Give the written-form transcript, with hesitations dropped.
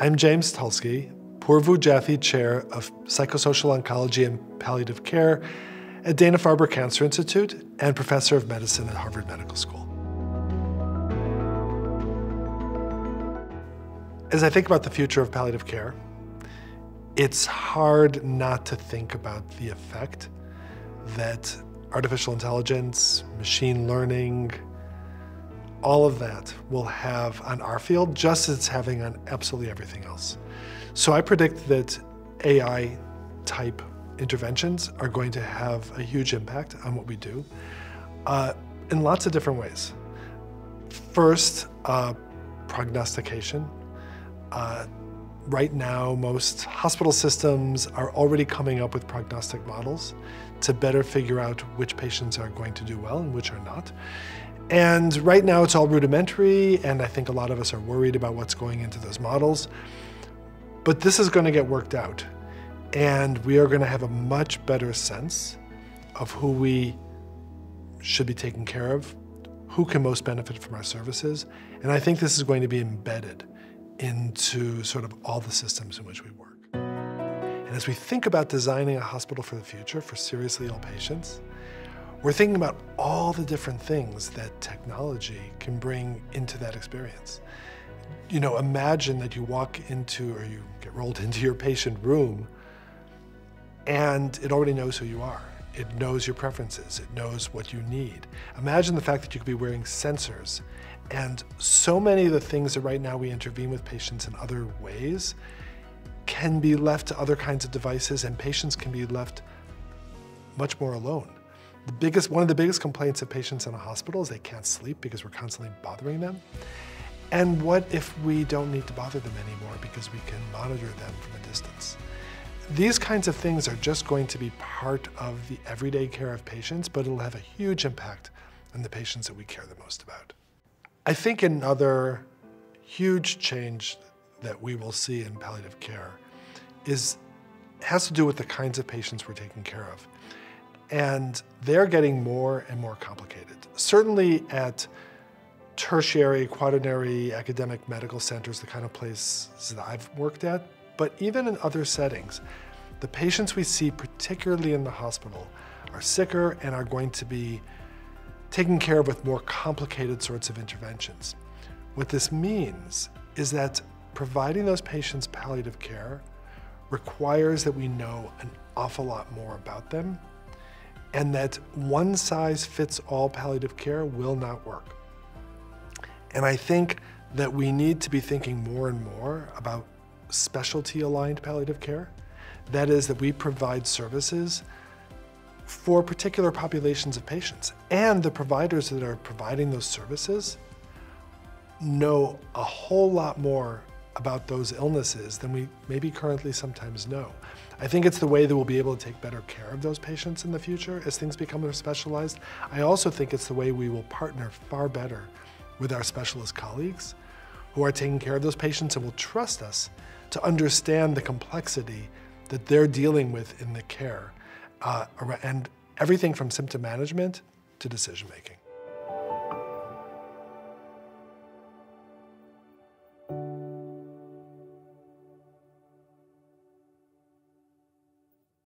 I'm James Tulsky, Purvu Jathy Chair of Psychosocial Oncology and Palliative Care at Dana-Farber Cancer Institute and Professor of Medicine at Harvard Medical School. As I think about the future of palliative care, it's hard not to think about the effect that artificial intelligence, machine learning, all of that will have on our field, just as it's having on absolutely everything else. So I predict that AI-type interventions are going to have a huge impact on what we do in lots of different ways. First, prognostication. Right now, most hospital systems are already coming up with prognostic models to better figure out which patients are going to do well and which are not. And right now it's all rudimentary, and I think a lot of us are worried about what's going into those models. But this is going to get worked out, and we are going to have a much better sense of who we should be taking care of, who can most benefit from our services, and I think this is going to be embedded into sort of all the systems in which we work. And as we think about designing a hospital for the future for seriously ill patients, we're thinking about all the different things that technology can bring into that experience. You know, imagine that you walk into, or you get rolled into your patient room, and it already knows who you are. It knows your preferences. It knows what you need. Imagine the fact that you could be wearing sensors, and so many of the things that right now we intervene with patients in other ways can be left to other kinds of devices, and patients can be left much more alone. One of the biggest complaints of patients in a hospital is they can't sleep because we're constantly bothering them. And what if we don't need to bother them anymore because we can monitor them from a distance? These kinds of things are just going to be part of the everyday care of patients, but it'll have a huge impact on the patients that we care the most about. I think another huge change that we will see in palliative care has to do with the kinds of patients we're taking care of. And they're getting more and more complicated. Certainly at tertiary, quaternary academic medical centers, the kind of places that I've worked at, but even in other settings, the patients we see, particularly in the hospital, are sicker and are going to be taken care of with more complicated sorts of interventions. What this means is that providing those patients palliative care requires that we know an awful lot more about them, and that one-size-fits-all palliative care will not work. And I think that we need to be thinking more and more about specialty-aligned palliative care. That is, that we provide services for particular populations of patients. And the providers that are providing those services know a whole lot more about those illnesses than we maybe currently sometimes know. I think it's the way that we'll be able to take better care of those patients in the future as things become more specialized. I also think it's the way we will partner far better with our specialist colleagues who are taking care of those patients and will trust us to understand the complexity that they're dealing with in the care, and everything from symptom management to decision making.